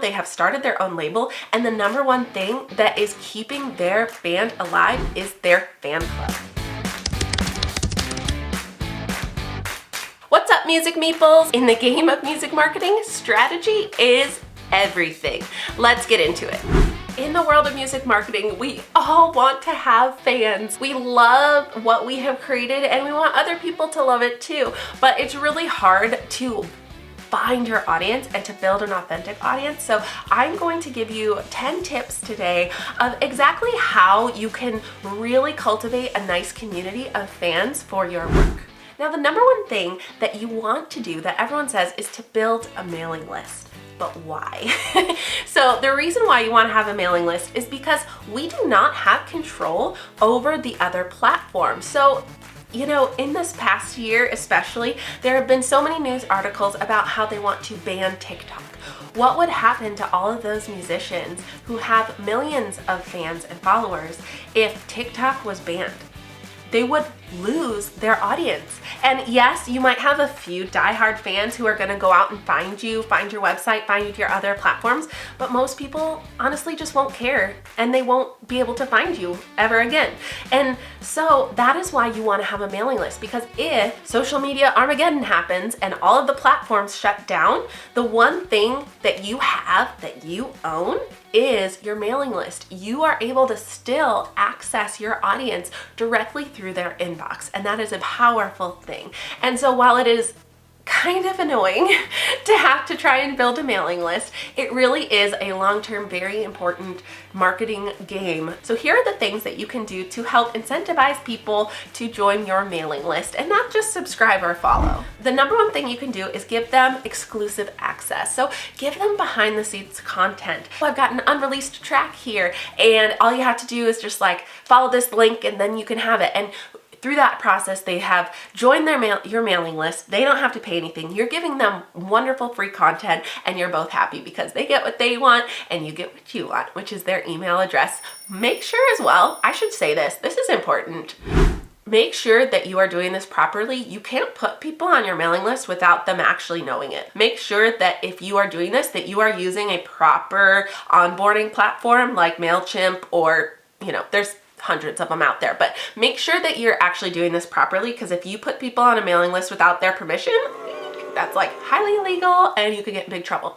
They have started their own label, and the number one thing that is keeping their band alive is their fan club. What's up, music meeples? In the game of music marketing, strategy is everything. Let's get into it. In the world of music marketing, we all want to have fans. We love what we have created and we want other people to love it too, but it's really hard to find your audience and to build an authentic audience. So I'm going to give you 10 tips today of exactly how you can really cultivate a nice community of fans for your work. Now, the number one thing that you want to do that everyone says is to build a mailing list. But why? So the reason why you want to have a mailing list is because we do not have control over the other platforms. So in this past year especially, there have been so many news articles about how they want to ban TikTok. What would happen to all of those musicians who have millions of fans and followers if TikTok was banned? They would lose their audience. And yes, you might have a few diehard fans who are gonna go out and find you, find your website, find your other platforms, but most people honestly just won't care and they won't be able to find you ever again. And so that is why you wanna have a mailing list, because if social media Armageddon happens and all of the platforms shut down, the one thing that you have, that you own, is your mailing list. You are able to still access your audience directly through their inbox, and that is a powerful thing. And so while it is kind of annoying to have to try and build a mailing list, it really is a long-term, very important marketing game. So here are the things that you can do to help incentivize people to join your mailing list and not just subscribe or follow. The number one thing you can do is give them exclusive access. So give them behind the scenes content. I've got an unreleased track here and all you have to do is just like follow this link and then you can have it. And through that process, they have joined your mailing list. They don't have to pay anything. You're giving them wonderful free content and you're both happy because they get what they want and you get what you want, which is their email address. Make sure as well, I should say this is important. Make sure that you are doing this properly. You can't put people on your mailing list without them actually knowing it. Make sure that if you are doing this, that you are using a proper onboarding platform like MailChimp or, there's hundreds of them out there, but make sure that you're actually doing this properly, because if you put people on a mailing list without their permission, that's like highly illegal and you could get in big trouble.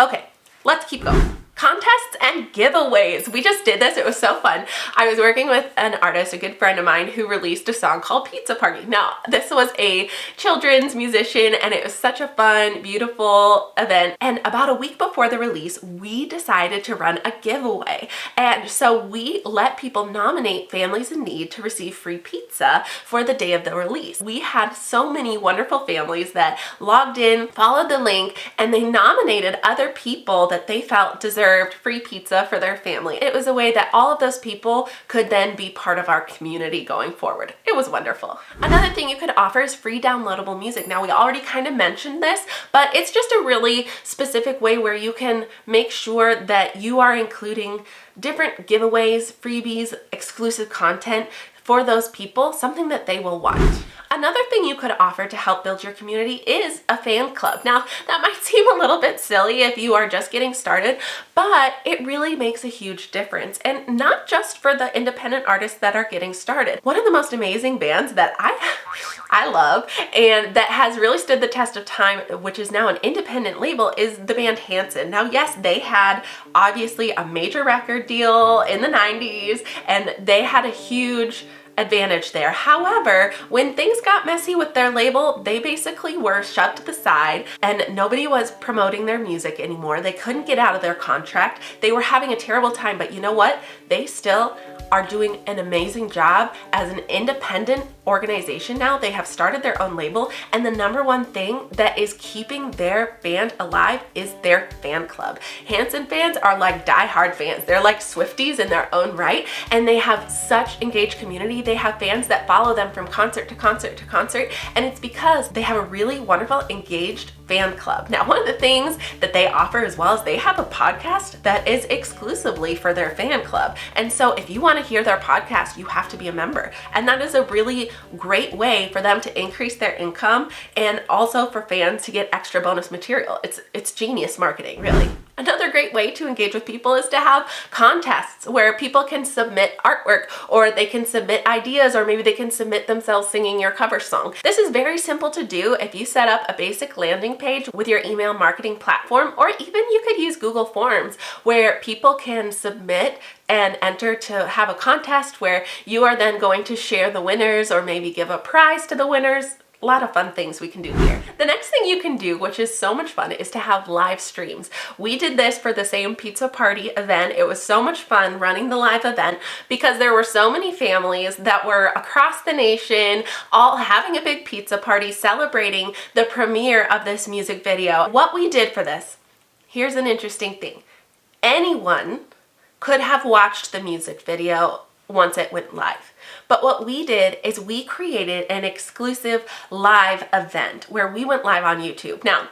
Okay, let's keep going. Contests and giveaways. We just did this. It was so fun. I was working with an artist, a good friend of mine, who released a song called Pizza Party. Now, this was a children's musician and it was such a fun, beautiful event. And about a week before the release, we decided to run a giveaway. And so we let people nominate families in need to receive free pizza for the day of the release. We had so many wonderful families that logged in, followed the link, and they nominated other people that they felt deserved free pizza for their family. It was a way that all of those people could then be part of our community going forward. It was wonderful. Another thing you could offer is free downloadable music. Now, we already kind of mentioned this, but it's just a really specific way where you can make sure that you are including different giveaways, freebies, exclusive content for those people, something that they will want. Another thing you could offer to help build your community is a fan club. Now, that might seem a little bit silly if you are just getting started, but it really makes a huge difference. And not just for the independent artists that are getting started. One of the most amazing bands that I love and that has really stood the test of time, which is now an independent label, is the band Hanson. Now, yes, they had obviously a major record deal in the 90s and they had a huge advantage there. However, when things got messy with their label, they basically were shoved to the side and nobody was promoting their music anymore. They couldn't get out of their contract. They were having a terrible time, but you know what? They still are doing an amazing job as an independent organization now. They have started their own label, and the number one thing that is keeping their band alive is their fan club. Hanson fans are like diehard fans. They're like Swifties in their own right, and they have such engaged community. They have fans that follow them from concert to concert to concert, and it's because they have a really wonderful, engaged fan club. Now, one of the things that they offer as well is they have a podcast that is exclusively for their fan club. And so if you want to hear their podcast, you have to be a member. And that is a really great way for them to increase their income and also for fans to get extra bonus material. It's genius marketing, really. Another great way to engage with people is to have contests where people can submit artwork, or they can submit ideas, or maybe they can submit themselves singing your cover song. This is very simple to do if you set up a basic landing page with your email marketing platform, or even you could use Google Forms where people can submit and enter to have a contest where you are then going to share the winners or maybe give a prize to the winners. A lot of fun things we can do here. The next thing you can do, which is so much fun, is to have live streams. We did this for the same pizza party event. It was so much fun running the live event because there were so many families that were across the nation all having a big pizza party celebrating the premiere of this music video. What we did for this, here's an interesting thing. Anyone could have watched the music video once it went live. But what we did is we created an exclusive live event where we went live on YouTube. Now,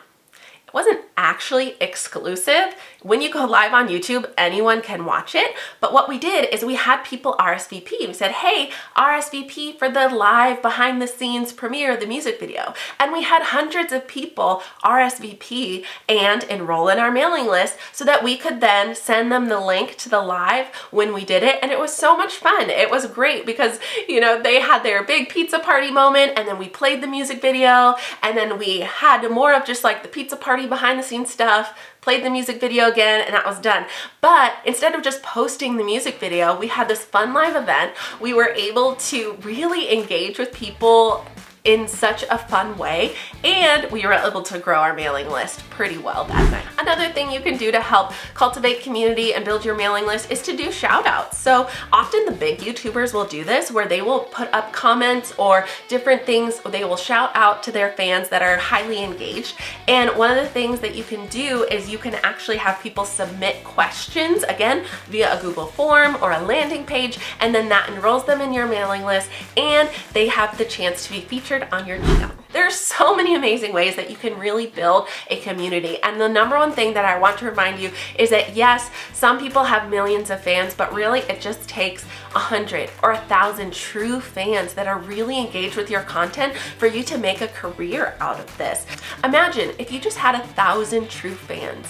it wasn't actually exclusive. When you go live on YouTube, anyone can watch it. But what we did is we had people RSVP. We said, hey, RSVP for the live behind the scenes premiere of the music video. And we had hundreds of people RSVP and enroll in our mailing list so that we could then send them the link to the live when we did it. And it was so much fun. It was great because, you know, they had their big pizza party moment, and then we played the music video, and then we had more of just like the pizza party behind the scenes stuff, played the music video again, and that was done. But instead of just posting the music video, we had this fun live event. We were able to really engage with people in such a fun way, and we were able to grow our mailing list pretty well that night. Another thing you can do to help cultivate community and build your mailing list is to do shout outs. So often the big YouTubers will do this where they will put up comments or different things, they will shout out to their fans that are highly engaged. And one of the things that you can do is you can actually have people submit questions, again, via a Google form or a landing page, and then that enrolls them in your mailing list, and they have the chance to be featured on your channel. There are so many amazing ways that you can really build a community. And the number one thing that I want to remind you is that yes, some people have millions of fans, but really it just takes 100 or 1,000 true fans that are really engaged with your content for you to make a career out of this. Imagine if you just had 1,000 true fans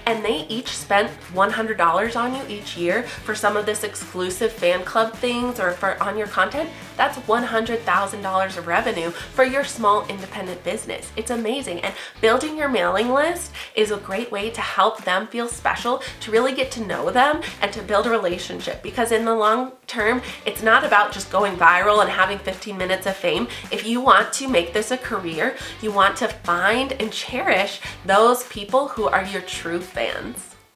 and they each spent $100 on you each year for some of this exclusive fan club things or for on your content. That's $100,000 of revenue for your small independent business. It's amazing. And building your mailing list is a great way to help them feel special, to really get to know them and to build a relationship, because in the long term, it's not about just going viral and having 15 minutes of fame. If you want to make this a career, you want to find and cherish those people who are your true fans.